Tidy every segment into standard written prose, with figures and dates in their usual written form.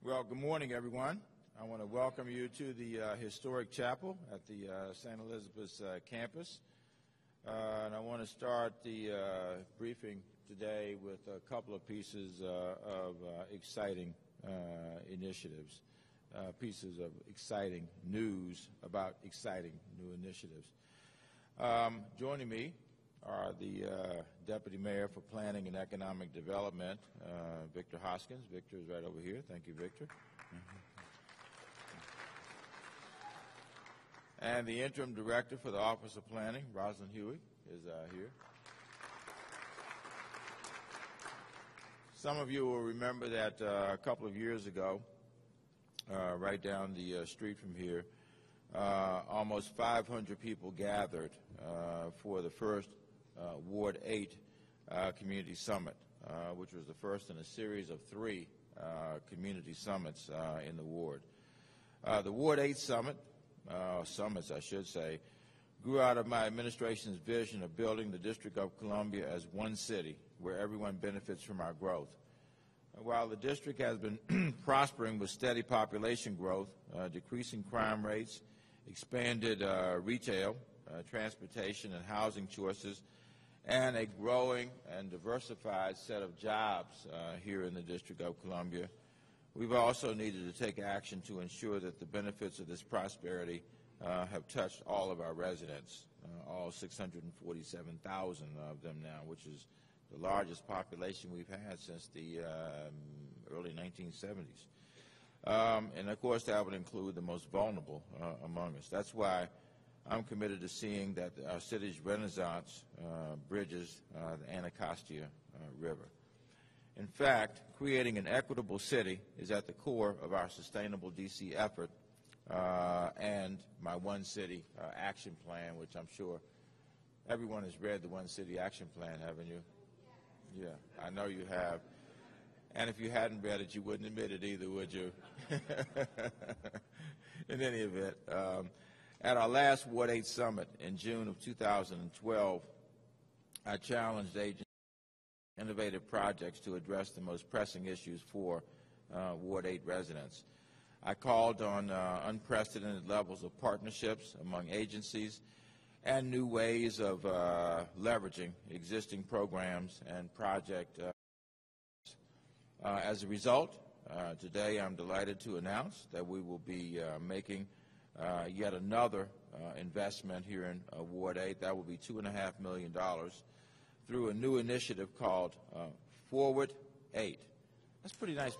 Well, good morning, everyone. I want to welcome you to the historic chapel at the St. Elizabeth's campus. And I want to start the briefing today with a couple of pieces of exciting initiatives, pieces of exciting news about exciting new initiatives. Joining me are the Deputy Mayor for Planning and Economic Development, Victor Hoskins. Victor is right over here. Thank you, Victor. And the Interim Director for the Office of Planning, Rosalynn Hughey, is here. Some of you will remember that a couple of years ago, right down the street from here, almost 500 people gathered for the first Ward 8 Community Summit, which was the first in a series of 3 community summits in the ward. The Ward 8 Summit, summits I should say, grew out of my administration's vision of building the District of Columbia as one city where everyone benefits from our growth. While the district has been prospering with steady population growth, decreasing crime rates, expanded retail, transportation and housing choices, and a growing and diversified set of jobs here in the District of Columbia, we've also needed to take action to ensure that the benefits of this prosperity have touched all of our residents, all 647,000 of them now, which is the largest population we've had since the early 1970s. And of course that would include the most vulnerable among us. That's why I'm committed to seeing that our city's renaissance bridges the Anacostia River. In fact, creating an equitable city is at the core of our Sustainable DC effort and my One City Action Plan, which I'm sure everyone has read the One City Action Plan, haven't you? Yeah, I know you have. And if you hadn't read it, you wouldn't admit it either, would you? In any event, at our last Ward 8 Summit in June of 2012, I challenged agents to innovative projects to address the most pressing issues for Ward 8 residents. I called on unprecedented levels of partnerships among agencies and new ways of leveraging existing programs and project. As a result, today I'm delighted to announce that we will be making yet another investment here in Ward 8. That will be $2.5 million through a new initiative called forWARD 8. That's pretty nice.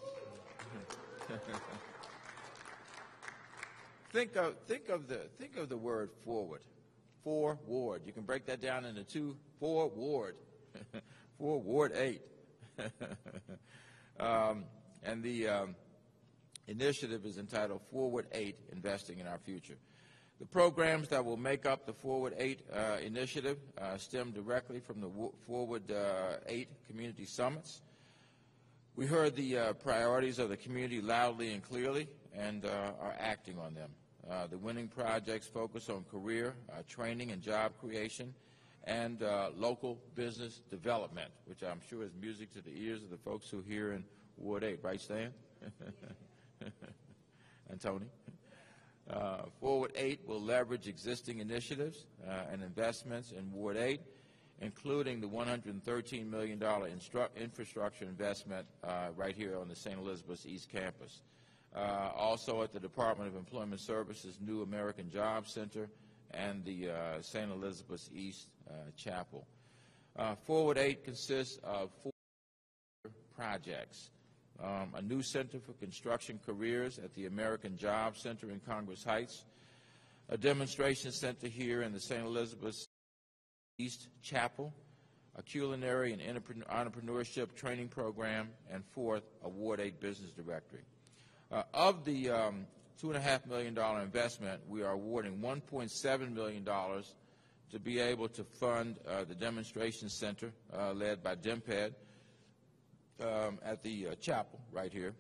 Think of the word forward. forWARD. You can break that down into 2. forWARD. forWARD 8. And the initiative is entitled forWARD 8, Investing in Our Future. The programs that will make up the forWARD 8 initiative stem directly from the forWARD 8 community summits. We heard the priorities of the community loudly and clearly and are acting on them. The winning projects focus on career, training and job creation, and local business development, which I'm sure is music to the ears of the folks who are here in Ward 8. Right, Stan? And Tony? forWARD 8 will leverage existing initiatives and investments in Ward 8, including the $113 million infrastructure investment right here on the St. Elizabeth's East Campus. Also at the Department of Employment Services' new American Jobs Center and the St. Elizabeth's East Chapel. forWARD 8 consists of 4 projects. A new Center for Construction Careers at the American Jobs Center in Congress Heights, a demonstration center here in the St. Elizabeth's East Chapel, a culinary and entrepreneurship training program, and 4th, a Ward 8 business directory. Of the $2.5 million investment, we are awarding $1.7 million to be able to fund the demonstration center led by DEMPED at the chapel right here.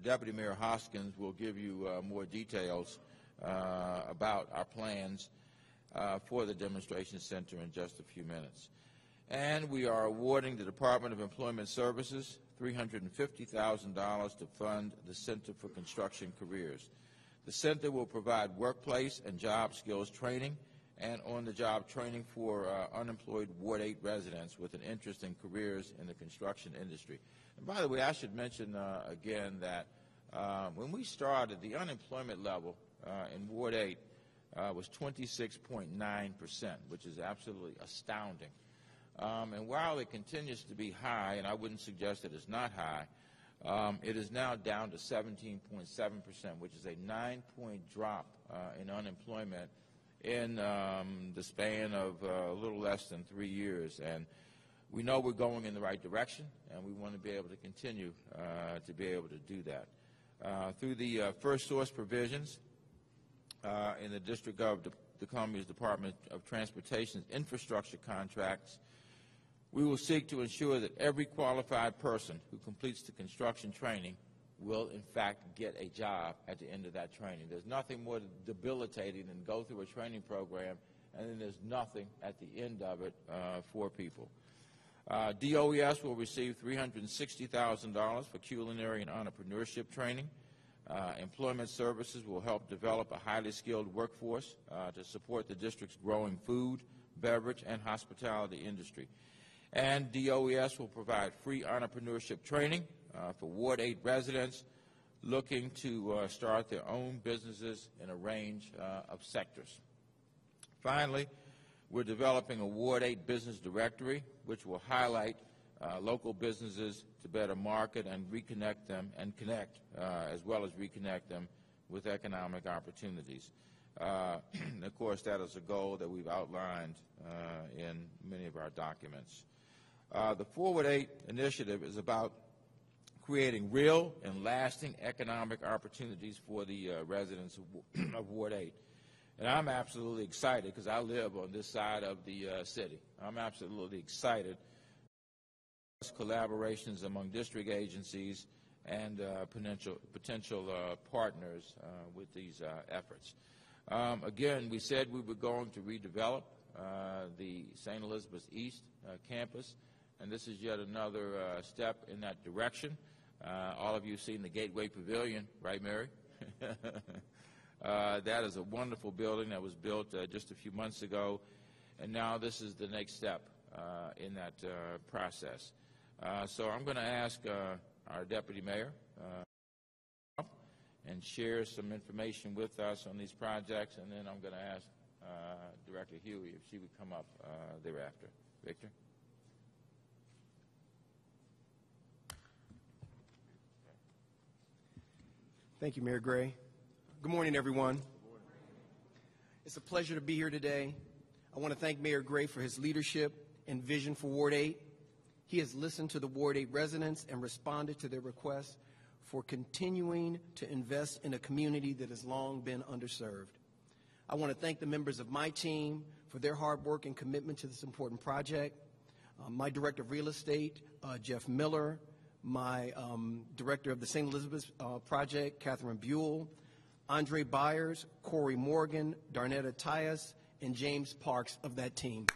Deputy Mayor Hoskins will give you more details about our plans for the demonstration center in just a few minutes. And we are awarding the Department of Employment Services $350,000 to fund the Center for Construction Careers. The center will provide workplace and job skills training and on-the-job training for unemployed Ward 8 residents with an interest in careers in the construction industry. And by the way, I should mention again that when we started, the unemployment level in Ward 8 was 26.9%, which is absolutely astounding. And while it continues to be high, and I wouldn't suggest that it's not high, it is now down to 17.7%, which is a 9-point drop in unemployment in the span of a little less than 3 years. And we know we're going in the right direction, and we want to be able to continue to be able to do that. Through the first source provisions in the District of the Columbia's Department of Transportation's infrastructure contracts, we will seek to ensure that every qualified person who completes the construction training will, in fact, get a job at the end of that training. There's nothing more debilitating than go through a training program and then there's nothing at the end of it for people. DOES will receive $360,000 for culinary and entrepreneurship training. Employment Services will help develop a highly skilled workforce to support the district's growing food, beverage, and hospitality industry. And DOES will provide free entrepreneurship training for Ward 8 residents looking to start their own businesses in a range of sectors. Finally, we're developing a Ward 8 business directory, which will highlight local businesses to better market and reconnect them and connect, as well as reconnect them with economic opportunities. And of course, that is a goal that we've outlined in many of our documents. The forWARD 8 initiative is about creating real and lasting economic opportunities for the residents of Ward 8. And I'm absolutely excited because I live on this side of the city. I'm absolutely excited collaborations among district agencies and potential partners with these efforts. Again, we said we were going to redevelop the St. Elizabeth East campus, and this is yet another step in that direction. All of you have seen the Gateway Pavilion, right, Mary? That is a wonderful building that was built just a few months ago, and now this is the next step in that process. So I'm going to ask our Deputy Mayor and share some information with us on these projects, and then I'm going to ask Director Hughey if she would come up thereafter. Victor? Thank you, Mayor Gray. Good morning, everyone. Good morning. It's a pleasure to be here today. I want to thank Mayor Gray for his leadership and vision for Ward 8. He has listened to the Ward 8 residents and responded to their requests for continuing to invest in a community that has long been underserved. I want to thank the members of my team for their hard work and commitment to this important project. My Director of Real Estate, Jeff Miller, my Director of the St. Elizabeth Project, Catherine Buell, Andre Byers, Corey Morgan, Darnetta Tyus, and James Parks of that team.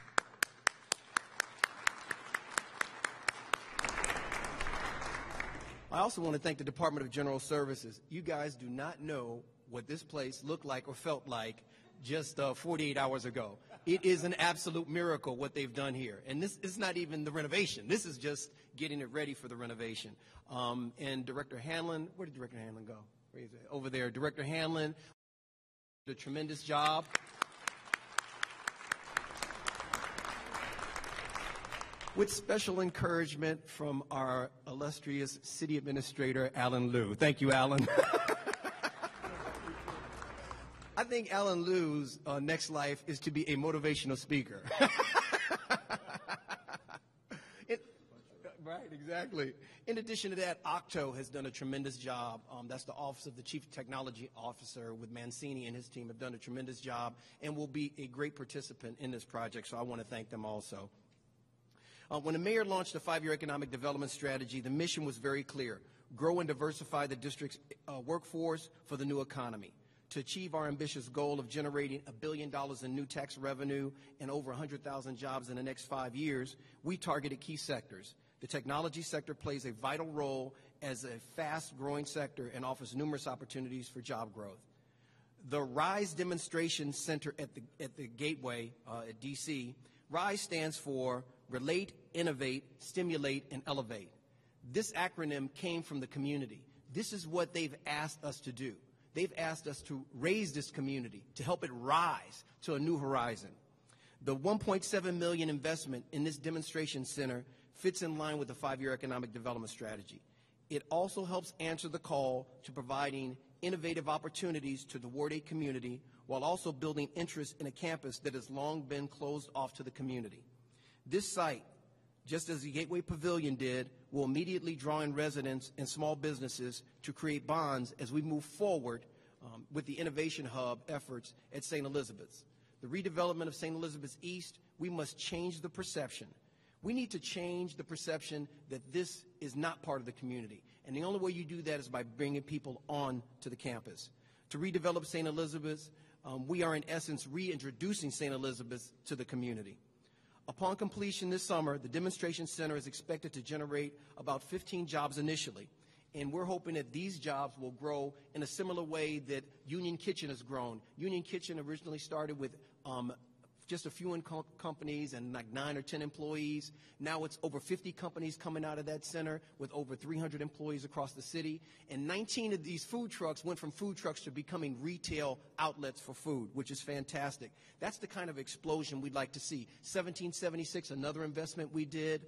I also want to thank the Department of General Services. You guys do not know what this place looked like or felt like just 48 hours ago. It is an absolute miracle what they've done here. And this is not even the renovation. This is just getting it ready for the renovation. And Director Hanlon, where did Director Hanlon go? Where is it? Over there. Director Hanlon did a tremendous job. With special encouragement from our illustrious City Administrator, Alan Liu. Thank you, Alan. I think Alan Liu's next life is to be a motivational speaker. Right, exactly. In addition to that, Octo has done a tremendous job. That's the Office of the Chief Technology Officer with Mancini and his team have done a tremendous job and will be a great participant in this project, so I want to thank them also. When the mayor launched the 5-year economic development strategy, the mission was very clear: grow and diversify the district's workforce for the new economy. To achieve our ambitious goal of generating $1 billion in new tax revenue and over 100,000 jobs in the next 5 years, we targeted key sectors. The technology sector plays a vital role as a fast-growing sector and offers numerous opportunities for job growth. The RISE Demonstration Center at the Gateway at D.C., RISE stands for Relate, Innovate, Stimulate, and Elevate. This acronym came from the community. This is what they've asked us to do. They've asked us to raise this community, to help it rise to a new horizon. The $1.7 million investment in this demonstration center fits in line with the 5-year economic development strategy. It also helps answer the call to providing innovative opportunities to the Ward 8 community while also building interest in a campus that has long been closed off to the community. This site, just as the Gateway Pavilion did, will immediately draw in residents and small businesses to create bonds as we move forward with the Innovation Hub efforts at St. Elizabeth's. The redevelopment of St. Elizabeth's East, we must change the perception. We need to change the perception that this is not part of the community. And the only way you do that is by bringing people on to the campus. To redevelop St. Elizabeth's, we are in essence reintroducing St. Elizabeth's to the community. Upon completion this summer, the demonstration center is expected to generate about 15 jobs initially. And we're hoping that these jobs will grow in a similar way that Union Kitchen has grown. Union Kitchen originally started with just a few companies and like 9 or 10 employees. Now it's over 50 companies coming out of that center with over 300 employees across the city. And 19 of these food trucks went from food trucks to becoming retail outlets for food, which is fantastic. That's the kind of explosion we'd like to see. 1776, another investment we did.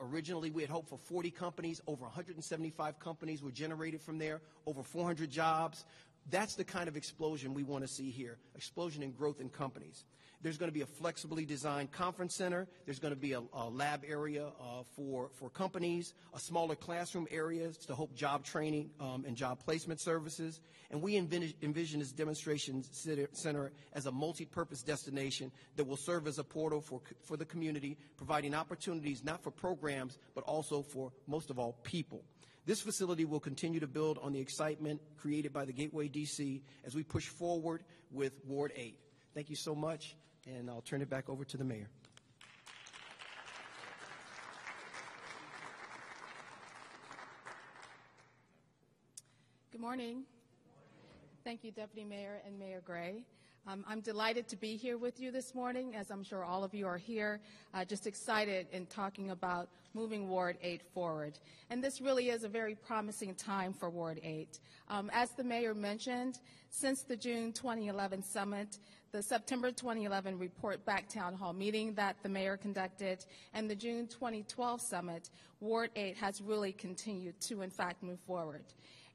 Originally, we had hoped for 40 companies. Over 175 companies were generated from there, over 400 jobs. That's the kind of explosion we want to see here, explosion in growth in companies. There's going to be a flexibly designed conference center. There's going to be a lab area for companies, a smaller classroom areas to help job training and job placement services. And we envision this demonstration center as a multi-purpose destination that will serve as a portal for the community, providing opportunities not for programs, but also for, most of all, people. This facility will continue to build on the excitement created by the Gateway DC as we push forward with Ward 8. Thank you so much, and I'll turn it back over to the mayor. Good morning. Thank you, Deputy Mayor and Mayor Gray. I'm delighted to be here with you this morning, as I'm sure all of you are here, just excited in talking about moving Ward 8 forward. And this really is a very promising time for Ward 8. As the mayor mentioned, since the June 2011 summit, the September 2011 report back town hall meeting that the mayor conducted, and the June 2012 summit, Ward 8 has really continued to, in fact, move forward.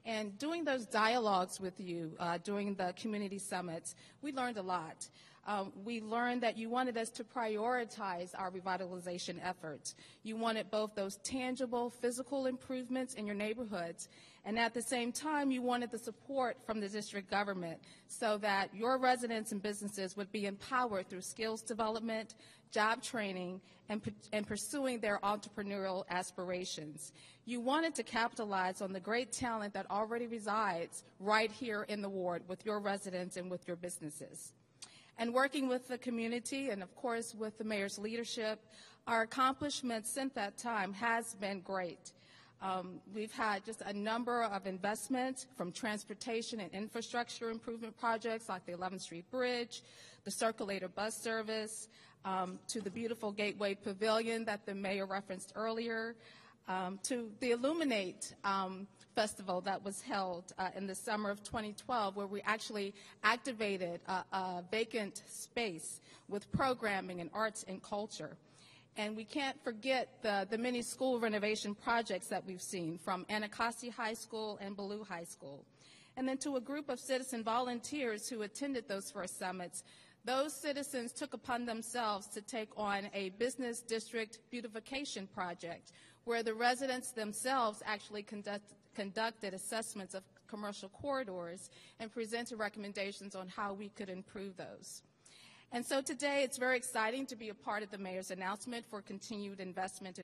And doing those dialogues with you during the community summits, we learned a lot. We learned that you wanted us to prioritize our revitalization efforts. You wanted both those tangible physical improvements in your neighborhoods, and at the same time, you wanted the support from the district government so that your residents and businesses would be empowered through skills development, job training, and pursuing their entrepreneurial aspirations. You wanted to capitalize on the great talent that already resides right here in the ward with your residents and with your businesses. And working with the community and, of course, with the mayor's leadership, our accomplishments since that time has been great. We've had just a number of investments from transportation and infrastructure improvement projects like the 11th Street Bridge, the Circulator bus service, to the beautiful Gateway Pavilion that the mayor referenced earlier, to the Illuminate festival that was held in the summer of 2012, where we actually activated a vacant space with programming and arts and culture. And we can't forget the many school renovation projects that we've seen from Anacostia High School and Ballou High School. And then to a group of citizen volunteers who attended those first summits, those citizens took upon themselves to take on a business district beautification project where the residents themselves actually conducted assessments of commercial corridors and presented recommendations on how we could improve those. And so today it's very exciting to be a part of the mayor's announcement for continued investment.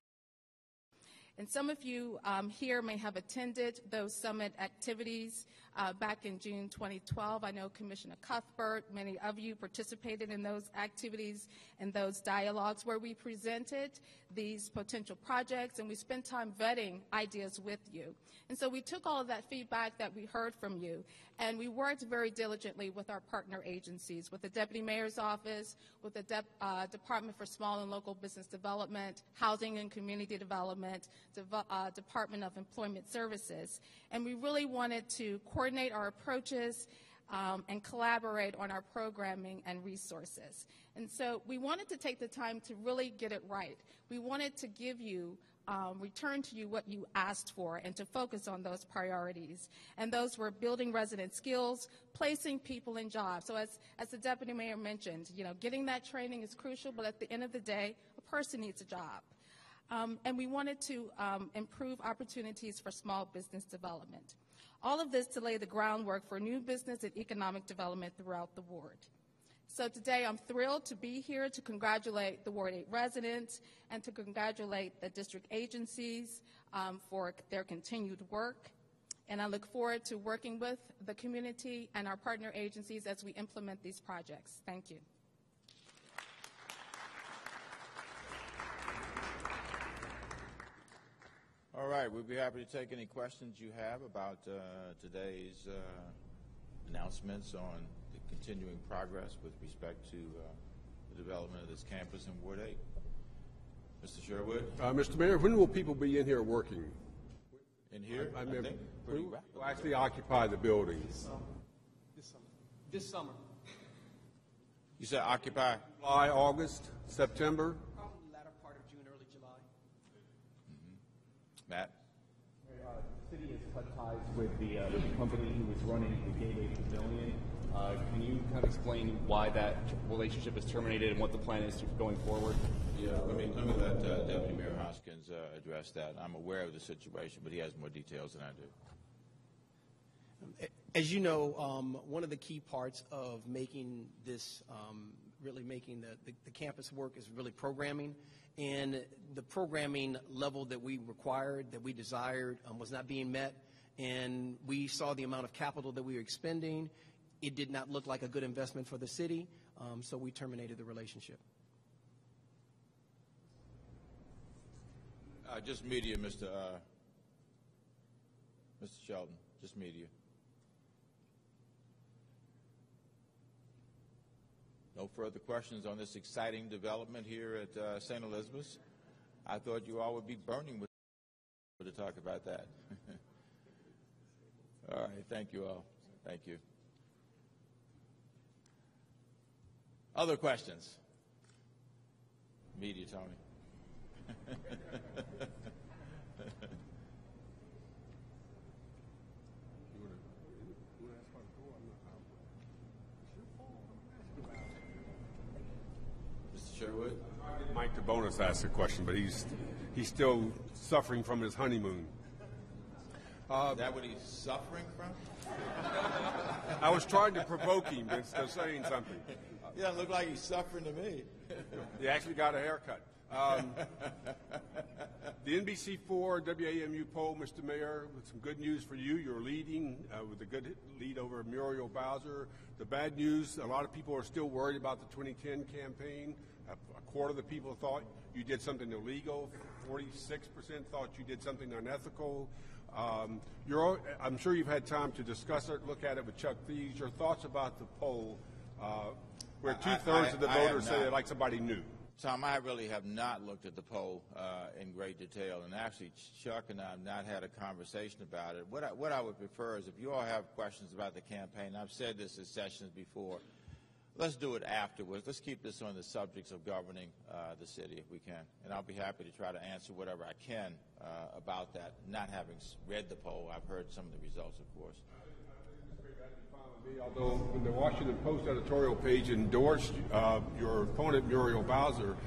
And some of you here may have attended those summit activities back in June 2012. I know Commissioner Cuthbert, many of you participated in those activities and those dialogues where we presented these potential projects and we spent time vetting ideas with you. And so we took all of that feedback that we heard from you and we worked very diligently with our partner agencies, with the Deputy Mayor's Office, with the Department for Small and Local Business Development, Housing and Community Development, Department of Employment Services. And we really wanted to coordinate our approaches and collaborate on our programming and resources. And so we wanted to take the time to really get it right. We wanted to give you, return to you what you asked for and to focus on those priorities. And those were building resident skills, placing people in jobs. So as the Deputy Mayor mentioned, you know, getting that training is crucial, but at the end of the day, a person needs a job. And we wanted to improve opportunities for small business development. All of this to lay the groundwork for new business and economic development throughout the ward. So today I'm thrilled to be here to congratulate the Ward 8 residents and to congratulate the district agencies for their continued work. And I look forward to working with the community and our partner agencies as we implement these projects. Thank you. All right, we'll be happy to take any questions you have about today's announcements on the continuing progress with respect to the development of this campus in Ward 8. Mr. Sherwood? Mr. Mayor, when will people be in here working? In here? I think pretty will rapidly. actually occupy the building. This summer. You said occupy? July, August, September? Probably latter part of June, early July. Matt? The city has cut ties with the company who was running the Gateway Pavilion. Can you kind of explain why that relationship is terminated and what the plan is going forward? Yeah, let me let Deputy Mayor Hoskins address that. I'm aware of the situation, but he has more details than I do. As you know, one of the key parts of making this, really making the campus work is really programming. And the programming level that we required, that we desired, was not being met. And we saw the amount of capital that we were expending. It did not look like a good investment for the city, so we terminated the relationship. Just media, Mr. Sheldon. Just media. No further questions on this exciting development here at St. Elizabeth's. I thought you all would be burning with to talk about that. All right, thank you all. Thank you. Other questions? Media, Tony. Mr. Sherwood? Mike DeBonis asked a question, but he's still suffering from his honeymoon. Is that what he's suffering from? I was trying to provoke him instead of saying something. He doesn't look like he's suffering to me. He actually got a haircut. The NBC4 WAMU poll, Mr. Mayor, with some good news for you. You're leading with a good lead over Muriel Bowser. The bad news, a lot of people are still worried about the 2010 campaign. A quarter of the people thought you did something illegal. 46% thought you did something unethical. I'm sure you've had time to discuss it, look at it with Chuck Thies. Your thoughts about the poll, where two-thirds of the voters say they'd like somebody new? Tom, I really have not looked at the poll in great detail, and actually Chuck and I have not had a conversation about it. What I would prefer is if you all have questions about the campaign, I've said this in sessions before, let's do it afterwards. Let's keep this on the subjects of governing the city if we can, and I'll be happy to try to answer whatever I can about that, not having read the poll. I've heard some of the results, of course. Although when the Washington Post editorial page endorsed your opponent, Muriel Bowser,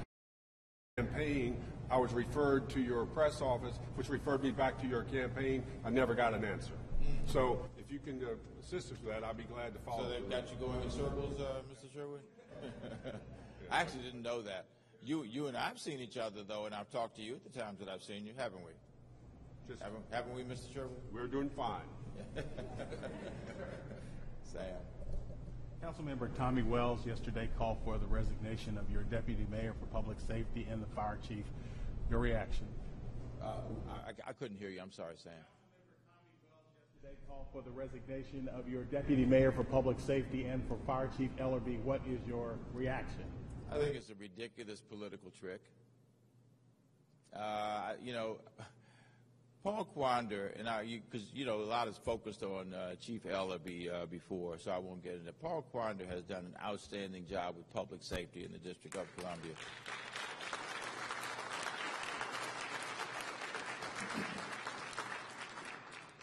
campaign, I was referred to your press office, which referred me back to your campaign. I never got an answer. So if you can assist us with that, I'd be glad to follow. So they've got you going in circles, Mr. Sherwood? I actually didn't know that. You and I have seen each other, though, and I've talked to you at the times that I've seen you, haven't we? Haven't we, Mr. Sherwood? We're doing fine. Sam. Councilmember Tommy Wells yesterday called for the resignation of your deputy mayor for public safety and the fire chief. Your reaction? I couldn't hear you. I'm sorry, Sam. Councilmember Tommy Wells yesterday called for the resignation of your deputy mayor for public safety and for fire chief Ellerby. What is your reaction? I think it's a ridiculous political trick. You know, Paul Quander, and because, you know, a lot is focused on Chief Ellerby before, so I won't get into it. Paul Quander has done an outstanding job with public safety in the District of Columbia.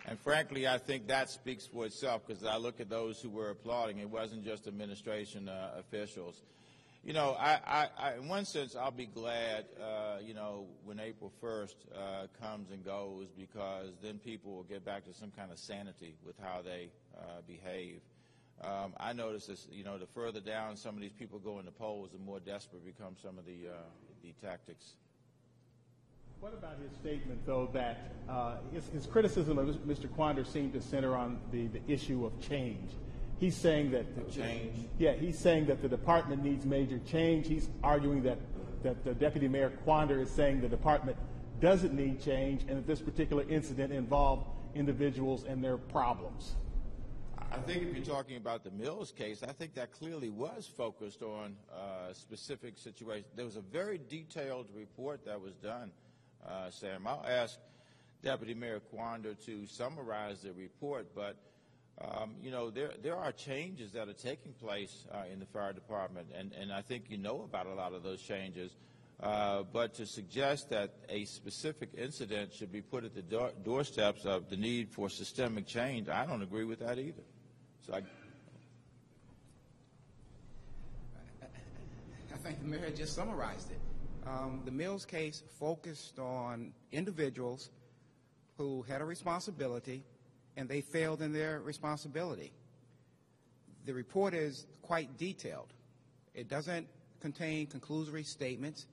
And frankly, I think that speaks for itself, because I look at those who were applauding. It wasn't just administration officials. You know, in one sense, I'll be glad, you know, when April 1st comes and goes, because then people will get back to some kind of sanity with how they behave. I notice this, you know, the further down some of these people go in the polls, the more desperate become some of the tactics. What about his statement, though, that his criticism of Mr. Quander seemed to center on the issue of change? He's saying that he's saying that the department needs major change. He's arguing that the Deputy Mayor Quander is saying the department doesn't need change, and that this particular incident involved individuals and their problems. I think if you're talking about the Mills case, I think that clearly was focused on specific situations. There was a very detailed report that was done, Sam. I'll ask Deputy Mayor Quander to summarize the report, but you know, there are changes that are taking place in the fire department, and I think you know about a lot of those changes. But to suggest that a specific incident should be put at the doorsteps of the need for systemic change, I don't agree with that either. So I think the mayor just summarized it. The Mills case focused on individuals who had a responsibility, and they failed in their responsibility. The report is quite detailed. It doesn't contain conclusory statements.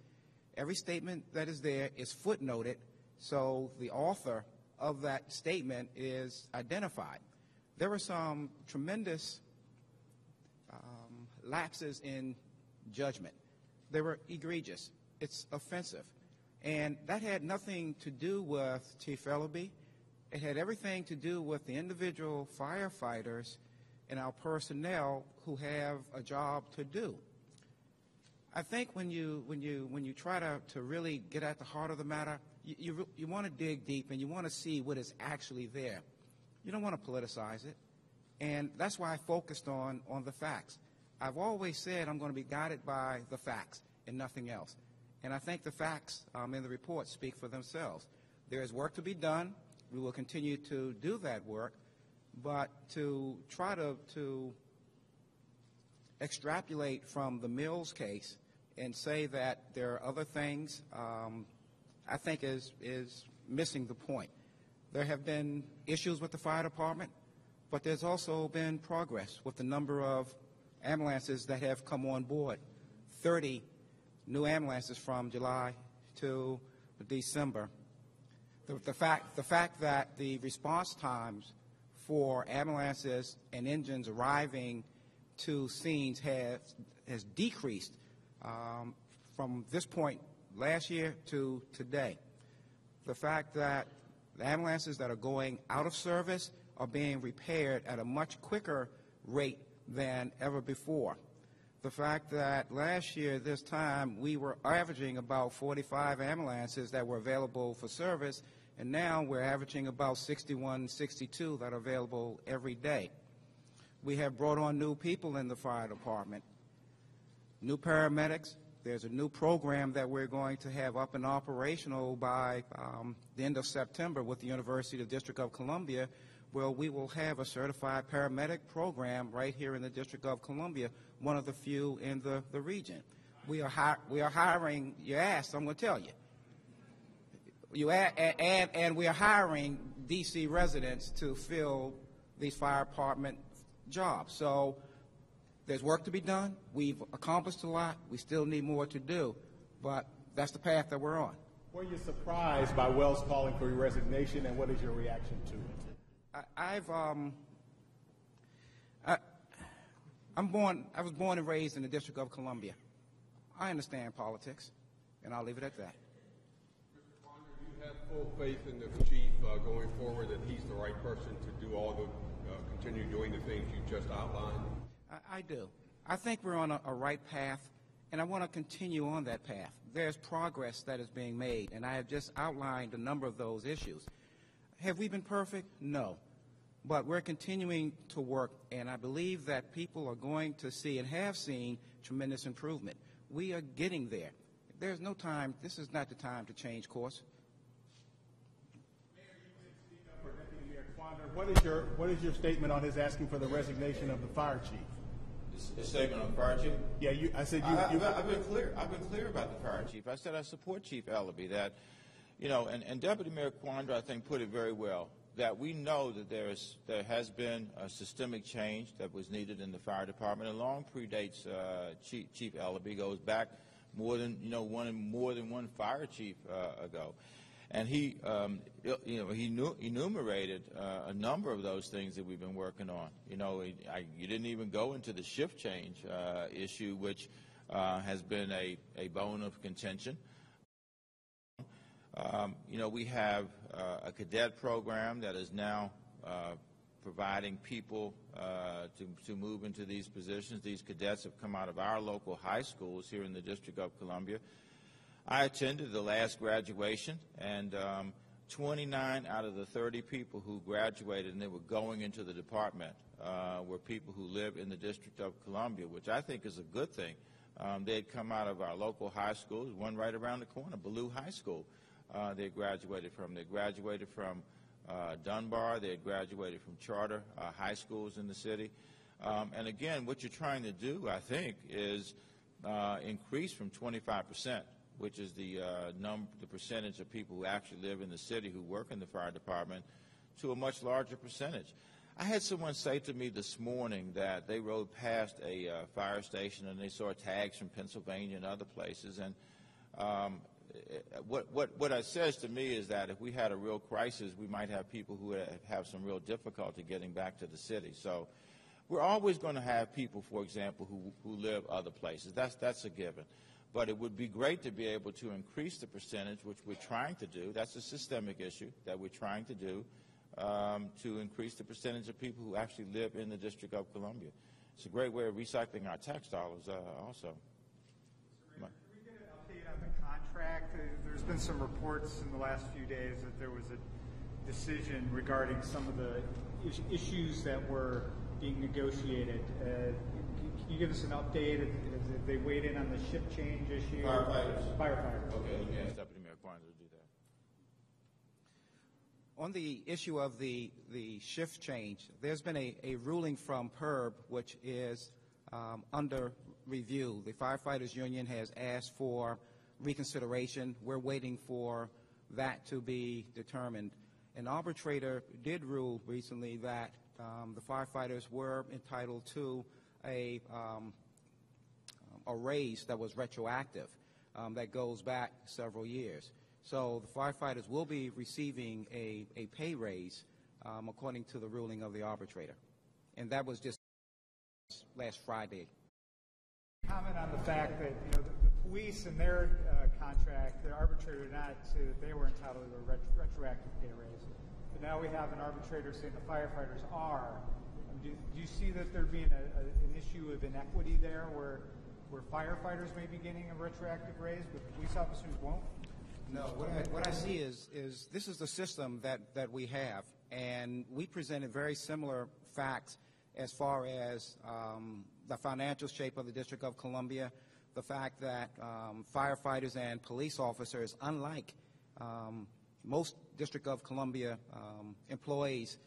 Every statement that is there is footnoted, so the author of that statement is identified. There were some tremendous lapses in judgment. They were egregious. It's offensive. And that had nothing to do with Chief Ellerby. It had everything to do with the individual firefighters and our personnel who have a job to do. I think when you try to really get at the heart of the matter, you want to dig deep and you want to see what is actually there. You don't want to politicize it, and that's why I focused on the facts. I've always said I'm going to be guided by the facts and nothing else, and I think the facts in the report speak for themselves. There is work to be done. We will continue to do that work, but to try to extrapolate from the Mills case and say that there are other things, I think is missing the point. There have been issues with the fire department, but there's also been progress with the number of ambulances that have come on board. 30 new ambulances from July to December. The fact that the response times for ambulances and engines arriving to scenes has decreased from this point last year to today. The fact that the ambulances that are going out of service are being repaired at a much quicker rate than ever before. The fact that last year this time we were averaging about 45 ambulances that were available for service, and now we're averaging about 61, 62 that are available every day. We have brought on new people in the fire department, new paramedics. There's a new program that we're going to have up and operational by the end of September with the University of the District of Columbia, where we will have a certified paramedic program right here in the District of Columbia, one of the few in the region. We are hiring, you asked, I'm going to tell you. And we are hiring D.C. residents to fill these fire department jobs. So there's work to be done. We've accomplished a lot. We still need more to do, but that's the path that we're on. Were you surprised by Wells calling for your resignation, and what is your reaction to it? I was born and raised in the District of Columbia. I understand politics, and I'll leave it at that. Mr. Quander, do you have full faith in the chief going forward that he's the right person to do all the continue doing the things you just outlined? I do. I think we're on a right path, and I want to continue on that path. There's progress that is being made, and I have just outlined a number of those issues. Have we been perfect? No. But we're continuing to work, and I believe that people are going to see and have seen tremendous improvement. We are getting there. There's no time. This is not the time to change course. Mayor, you did speak up for Deputy Mayor Quander. What is your statement on his asking for the resignation of the fire chief? The statement on fire chief? Yeah, I said I've been clear. I've been clear about the fire chief. I said I support Chief Ellaby. That, and Deputy Mayor Quander, I think, put it very well. That we know that there has been a systemic change that was needed in the fire department. It long predates Chief Ellaby. Goes back more than one fire chief ago, and he enumerated a number of those things that we've been working on. You didn't even go into the shift change issue, which has been a bone of contention. We have a cadet program that is now providing people to move into these positions. These cadets have come out of our local high schools here in the District of Columbia. I attended the last graduation, and 29 out of the 30 people who graduated and they were going into the department were people who live in the District of Columbia, which I think is a good thing. They had come out of our local high schools, one right around the corner, Ballou High School. They graduated from. They graduated from Dunbar. They had graduated from charter high schools in the city. And again, what you're trying to do, I think, is increase from 25%, which is the percentage of people who actually live in the city who work in the fire department, to a much larger percentage. I had someone say to me this morning that they rode past a fire station and they saw tags from Pennsylvania and other places, and what it says to me is that if we had a real crisis, we might have people who have some real difficulty getting back to the city. So we're always going to have people, for example, who live other places. That's a given. But it would be great to be able to increase the percentage, which we're trying to do. That's a systemic issue that we're trying to do, to increase the percentage of people who actually live in the District of Columbia. It's a great way of recycling our tax dollars also. On the contract, there's been some reports in the last few days that there was a decision regarding some of the issues that were being negotiated. Can you give us an update? Have they weighed in on the shift change issue? Firefighters. Okay, let me ask Deputy Mayor Quander to do that. On the issue of the shift change, there's been a ruling from PERB, which is under review. The Firefighters Union has asked for reconsideration. We're waiting for that to be determined. An arbitrator did rule recently that the firefighters were entitled to a raise that was retroactive, that goes back several years. So the firefighters will be receiving a pay raise according to the ruling of the arbitrator. And that was just last Friday. Comment on the fact that the police and their contract, the arbitrator did not say that they were entitled to a retroactive pay raise. But now we have an arbitrator saying the firefighters are. Do you see that there being an issue of inequity there where firefighters may be getting a retroactive raise, but police officers won't? No, what I see is this is the system that we have, and we presented very similar facts as far as the financial shape of the District of Columbia, the fact that firefighters and police officers, unlike most District of Columbia employees,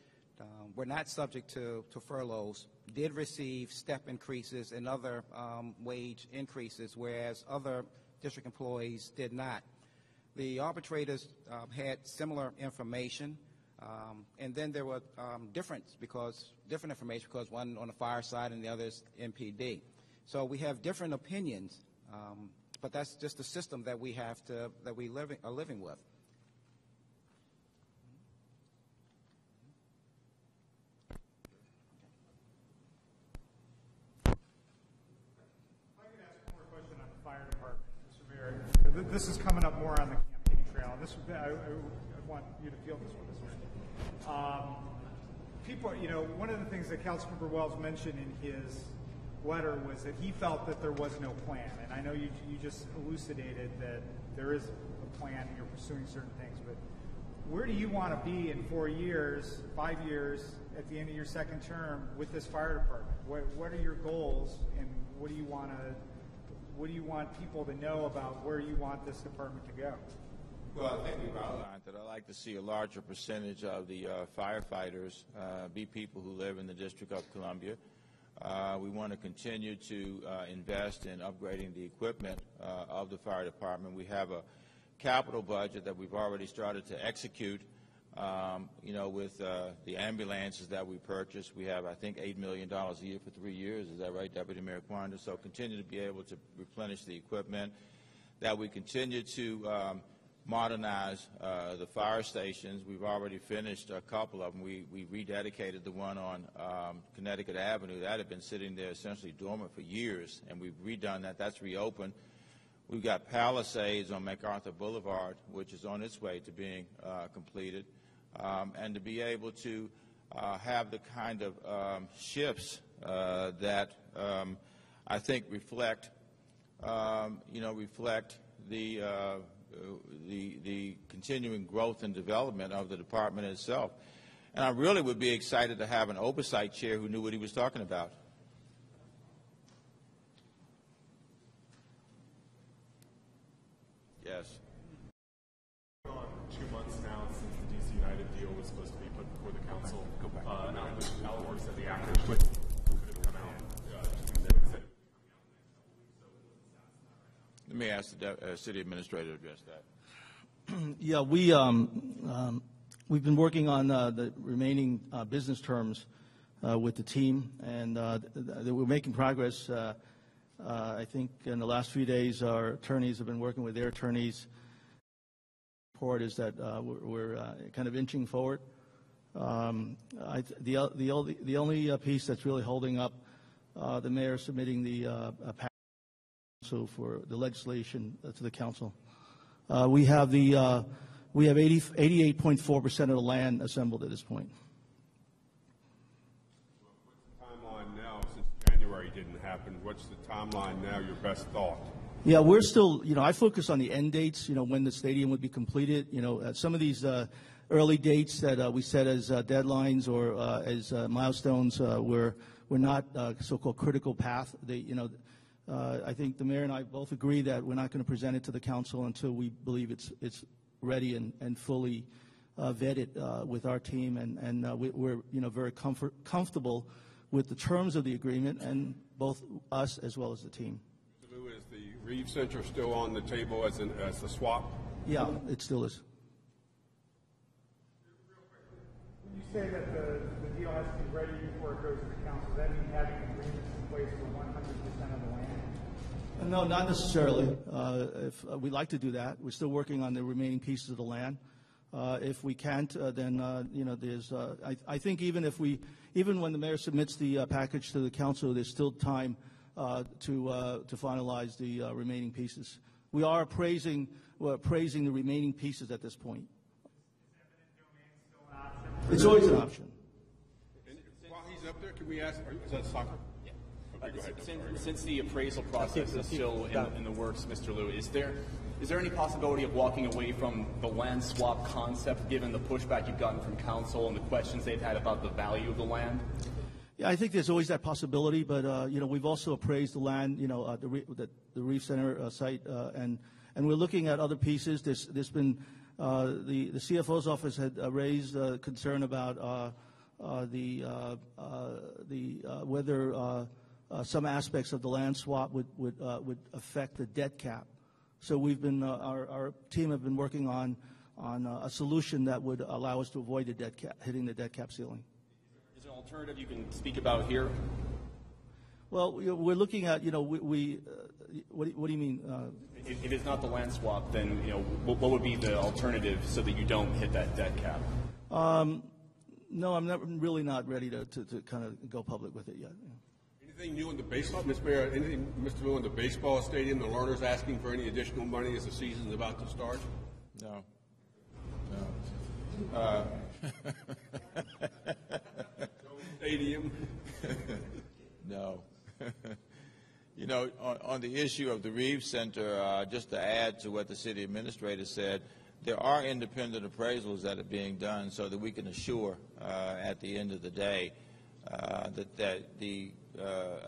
were not subject to furloughs, did receive step increases and other wage increases, whereas other district employees did not. The arbitrators had similar information, and then there were different information because one on the fire side and the other is MPD. So we have different opinions, but that's just the system that we have to are living with. Fire department, Mr. Mayor. This is coming up more on the campaign trail. This would be, I want you to feel this one. People, you know, one of the things that Councilmember Wells mentioned in his letter was that he felt that there was no plan. And I know you just elucidated that there is a plan and you're pursuing certain things, but where do you want to be in 4 years, 5 years, at the end of your second term with this fire department? What are your goals, and what do you want people to know about where you want this department to go? Well, I think we've outlined that I'd like to see a larger percentage of the firefighters be people who live in the District of Columbia. We want to continue to invest in upgrading the equipment of the fire department. We have a capital budget that we've already started to execute. You know, with the ambulances that we purchased, we have, I think, $8 million a year for 3 years. Is that right, Deputy Mayor Quander? So continue to be able to replenish the equipment, that we continue to modernize the fire stations. We've already finished a couple of them. We rededicated the one on Connecticut Avenue. That had been sitting there essentially dormant for years, and we've redone that. That's reopened. We've got Palisades on MacArthur Boulevard, which is on its way to being completed. And to be able to have the kind of shifts that I think reflect the continuing growth and development of the department itself. And I really would be excited to have an oversight chair who knew what he was talking about. Yes. 2 months now since the DC United deal was supposed to be put before the council. Now Alvor said the actors could have come out. Let me ask the city administrator to address that. Yeah, we've been working on the remaining business terms with the team, and we're making progress. I think in the last few days, our attorneys have been working with their attorneys. The report is that we're kind of inching forward. The only piece that's really holding up the mayor submitting the package for the legislation to the council. We have 88.4% of the land assembled at this point. What's the timeline now, since January didn't happen? What's the timeline now, your best thought? Yeah, we're still, I focus on the end dates, when the stadium would be completed. Some of these early dates that we set as deadlines or as milestones were not so-called critical path. I think the mayor and I both agree that we're not going to present it to the council until we believe it's ready and fully vetted with our team, and we're very comfortable with the terms of the agreement, and both us as well as the team. Mr. Lou, is the Reeve Center still on the table as a swap? Yeah, it still is. When you say that the deal has to be ready before it goes to the council, does that mean having agreements in place for 100% of the land? No, not necessarily. If we'd like to do that, we're still working on the remaining pieces of the land. If we can't, then there's. I think even when the mayor submits the package to the council, there's still time to finalize the remaining pieces. We're appraising the remaining pieces at this point. It's always an option. And while he's up there, can we ask? Is that soccer? Since the appraisal process is still in the works, Mr. Liu, is there any possibility of walking away from the land swap concept, given the pushback you've gotten from council and the questions they've had about the value of the land? Yeah, I think there's always that possibility, but we've also appraised the land, the Reeve Center site, and we're looking at other pieces. There's been the CFO's office had raised concern about whether some aspects of the land swap would affect the debt cap. So our team have been working on a solution that would allow us to avoid the hitting the debt cap ceiling. Is there an alternative you can speak about here? Well, we're looking at, what do you mean? If it's not the land swap, then what would be the alternative so that you don't hit that debt cap? No, I'm really not ready to kind of go public with it yet. Anything new in the baseball, Mr. Mayor? Anything, Mr. New, in the baseball stadium? The learners asking for any additional money as the season's about to start? No. No. Stadium? No. On the issue of the Reeves Center, just to add to what the city administrator said, there are independent appraisals that are being done so that we can assure at the end of the day that the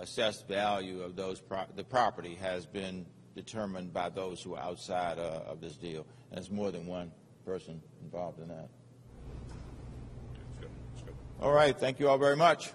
assessed value of the property has been determined by those who are outside of this deal. And there's more than one person involved in that. That's good. All right. Thank you all very much.